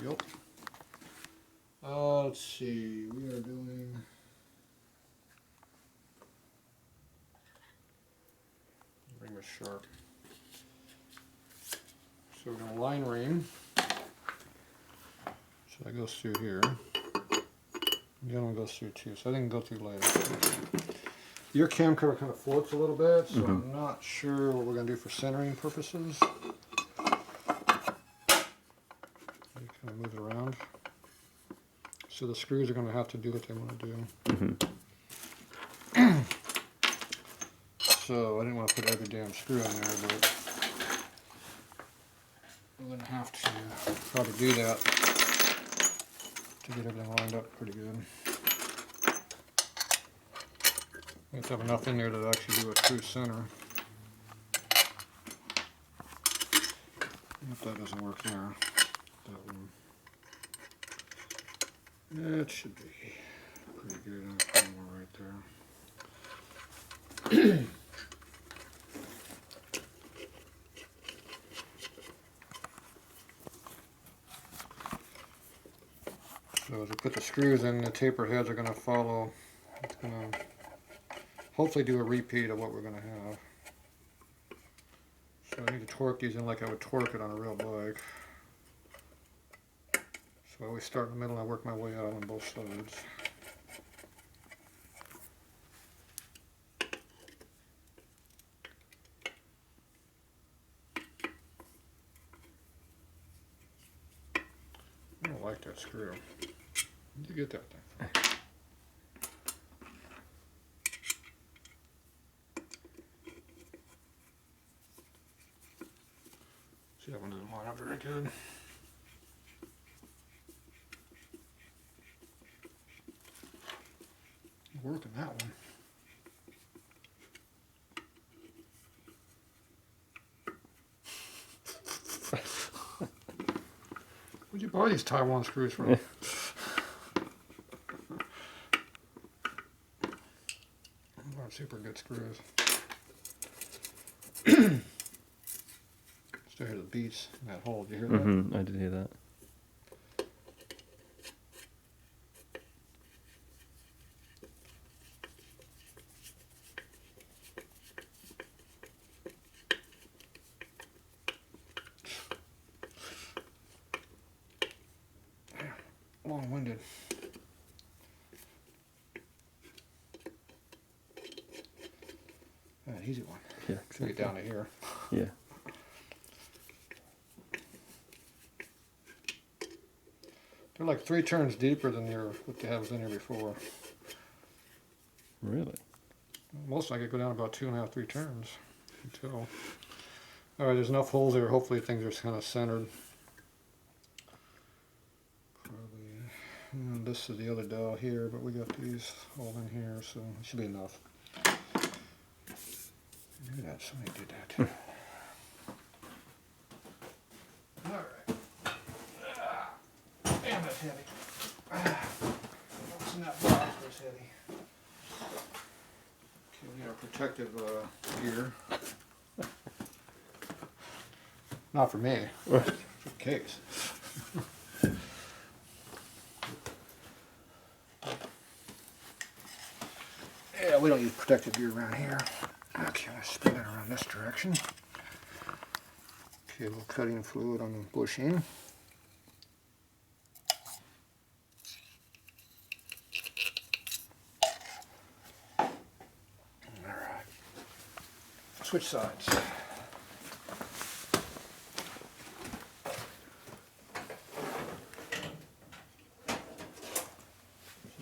Yep. Let's see, we are doing bring this sharp. So we're going to line ream. So that goes through here. The other one goes through too, so I didn't go through later. Your cam cover kind of floats a little bit, so I'm not sure what we're going to do for centering purposes. You kind of move it around. So the screws are going to have to do what they want to do. So I didn't want to put every damn screw in there, but we're going to have to probably do that to get everything lined up pretty good. We have to have enough in there to actually do a true center. If that doesn't work there, that one. It should be pretty good. I'll put one right there. So as we put the screws in, the taper heads are going to follow. It's going to hopefully do a repeat of what we're going to have. So I need to torque these in like I would torque it on a real bike. So I always start in the middle and I work my way out on both sides. I don't like that screw. Where'd you get that thing from? See, that one doesn't line up very good. Working that one. Where'd you buy these Taiwan screws from? They're not super good screws. Still hear the beats in that hole. Did you hear that? I did hear that. Long-winded. An easy one. Yeah, exactly. Get down to here. Yeah. They're like 3 turns deeper than what they was in here before. Really? Most I could go down about 2.5, 3 turns. Until. All right, there's enough holes there. Hopefully things are kind of centered. And this is the other dowel here, but we got these all in here, so it should be enough. Look at that, somebody did that. Alright. Damn, that's heavy. What's in that box that's heavy? Okay, we got our protective gear. Not for me, for the case. Yeah, we don't use protective gear around here. Okay, let's spin it around this direction. Okay, a little cutting fluid on the bushing. Alright. Switch sides.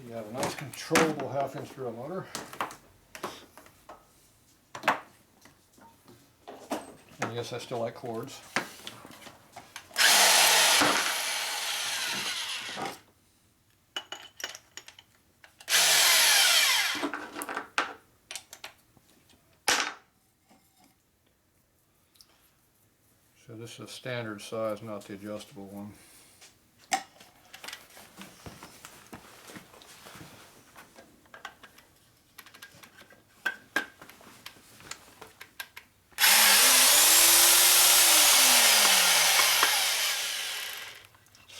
You have a nice controllable 1/2-inch drill motor. And yes, I still like cords. So this is a standard size, not the adjustable one.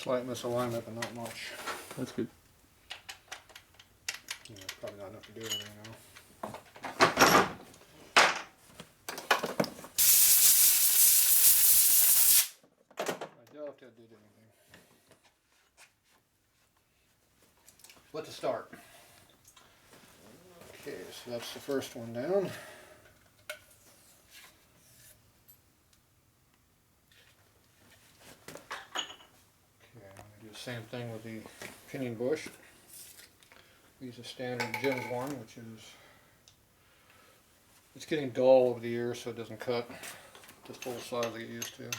Slight misalignment, but not much. That's good. Yeah, it's probably not enough to do anything now. I doubt that did anything. But to start. Okay, so that's the first one down. Okay, I'm going to do the same thing with the pinion bush. Use a standard Jim's one, which is, it's getting dull over the years, so it doesn't cut just full size like it used to.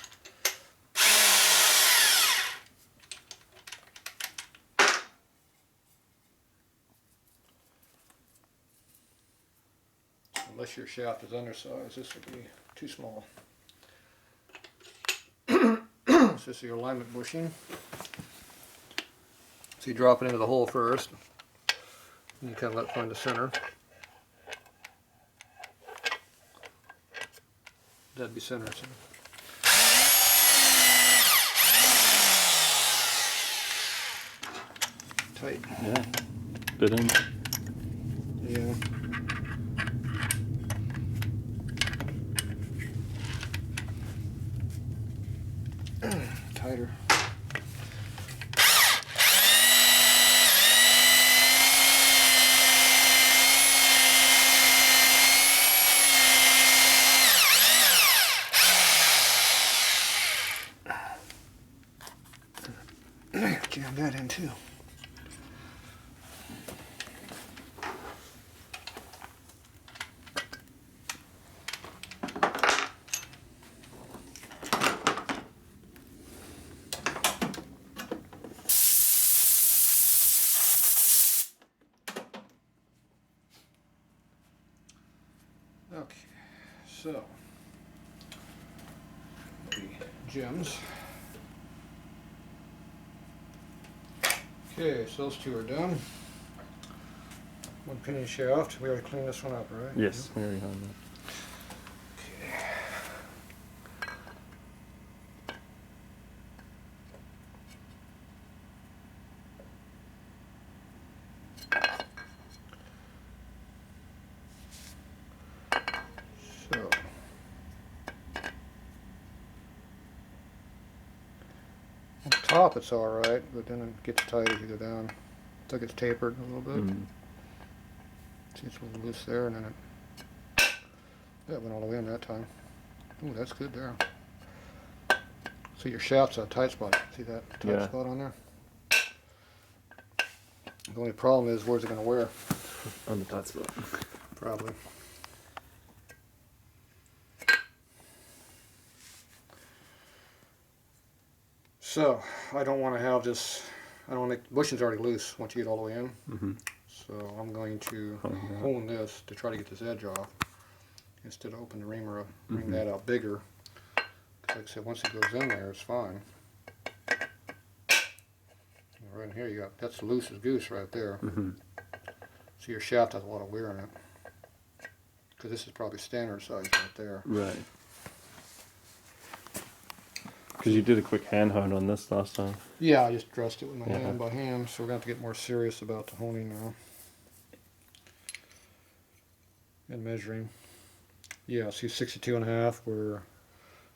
Unless your shaft is undersized, this would be too small. So this is your alignment bushing. So you drop it into the hole first, and you kind of let it find the center. That'd be center. Tight. Yeah. Bit in. Yeah. Tighter. Jam that in too. Okay, so the gems. Okay, so those two are done. One pinion shaft. We already cleaned this one up, right? Yes, we already have that. So, on top it's all right, but then it gets tight as you go down. It's like it's tapered a little bit. See, it's a little loose there, and then that went all the way in that time. Ooh, that's good there. So your shaft's a tight spot. See that tight spot on there? The only problem is, where's it going to wear? On the tight spot. Probably. So, I don't want to have this, I don't want to make, the bushing's already loose once you get all the way in. So I'm going to hone this to try to get this edge off. Instead of open the reamer up, bring that out bigger. Like I said, once it goes in there, it's fine. Right in here, you got, that's the loose as goose right there. So your shaft has a lot of wear in it. Because this is probably standard size right there. Right. Because you did a quick hand hone on this last time. Yeah, I just dressed it with my hand by hand, so we're going to have to get more serious about the honing now. And measuring. Yeah, see 62.5, we're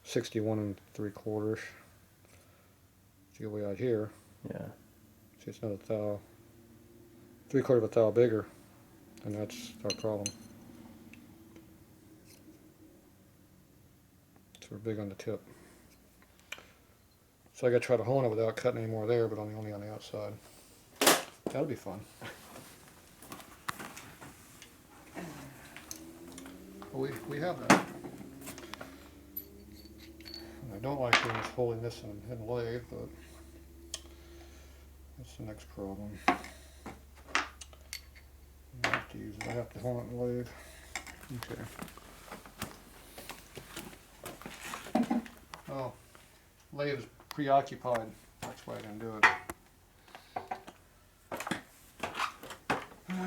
61 3/4. See way out here. Yeah. See, it's not a thou. 3/4 of a thou bigger, and that's our problem. So we're big on the tip. So I got to try to hone it without cutting any more there, but only on the outside. That'll be fun. Well, we have that. And I don't like doing this holding this in lathe, but that's the next problem. I have to use it. I have to hone it in lathe. Okay. Oh, lathe is preoccupied. That's why I didn't do it. I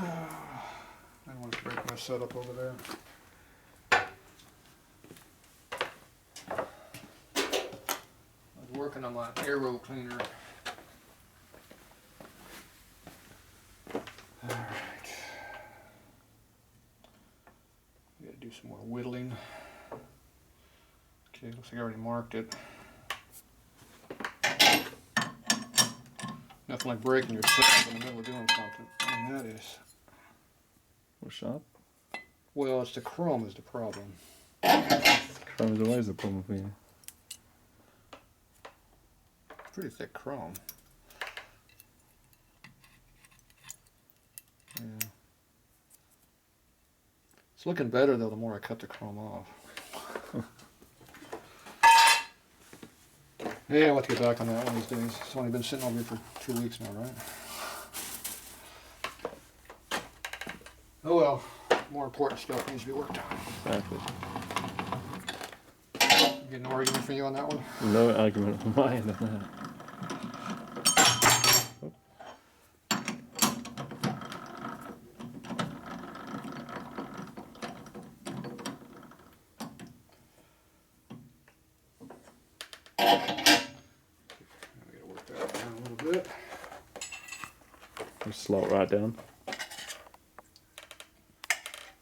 don't want to break my setup over there. I'll Working on my aero cleaner. Alright. Gotta do some more whittling. Okay, looks like I already marked it. Nothing like breaking yourself in the middle of doing something. And that is... What's up? Well, it's the chrome is the problem. Chrome is always a problem for you. Pretty thick chrome. Yeah. It's looking better though the more I cut the chrome off. Yeah, I'll have to get back on that one these days. It's only been sitting over here for 2 weeks now, right? Oh well, more important stuff needs to be worked on. Exactly. Get an argument for you on that one? No argument on my end of that. Just slot right down.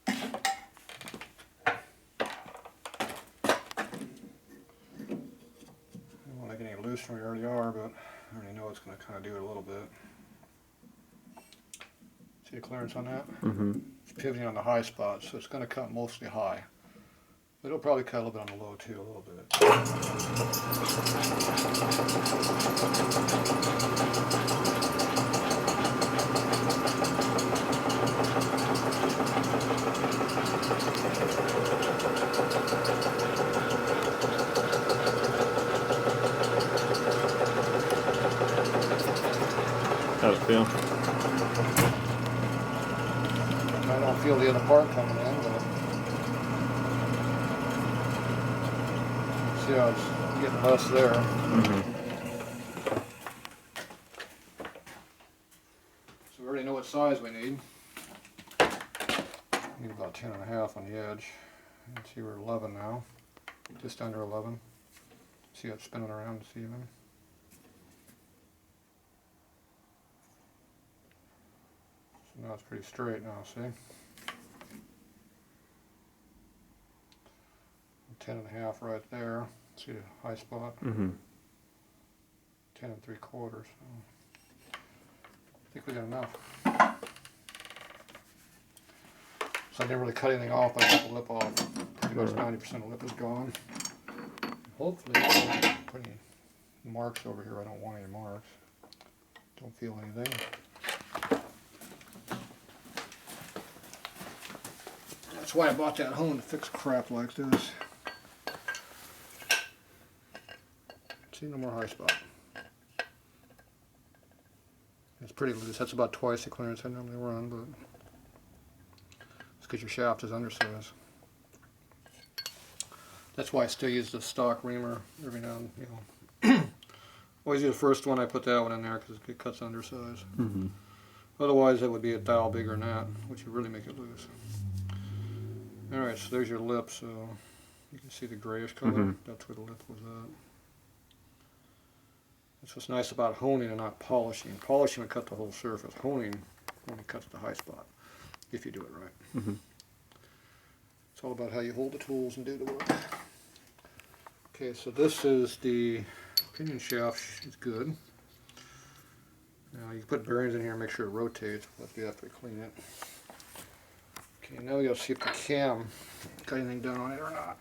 I don't want to get any loose from where you already are, but I already know it's going to kind of do it a little bit. See the clearance on that? Mm-hmm. It's pivoting on the high spot, so it's going to cut mostly high. But it'll probably cut a little bit on the low too, a little bit. How's it feel? I don't feel the other part coming in, but see how it's getting less there. Mm-hmm. So we already know what size we need. Need about 10.5 on the edge. And see we're 11 now. Just under 11. See how it's spinning around, see even. So now it's pretty straight now, see? 10.5 right there. See the high spot? Mm-hmm. 10 3/4. So I think we got enough. So I didn't really cut anything off. I cut the lip off. Pretty much 90% of the lip is gone. Hopefully, I don't put any marks over here. I don't want any marks. Don't feel anything. That's why I bought that hone to fix crap like this. See, no more high spot. It's pretty loose. That's about twice the clearance I normally run, but it's because your shaft is undersized. That's why I still use the stock reamer every now and always do the first one. I put that one in there because it cuts undersized. Mm-hmm. Otherwise, it would be a dial bigger than that, which would really make it loose. All right, so there's your lip. So you can see the grayish color. Mm-hmm. That's where the lip was at. That's what's nice about honing and not polishing. Polishing would cut the whole surface. Honing only cuts the high spot, if you do it right. Mm-hmm. It's all about how you hold the tools and do the work. Okay, so this is the pinion shaft. It's good. Now you can put bearings in here and make sure it rotates. We'll have to do that after we clean it. Okay, now we gotta see if the cam got anything done on it or not.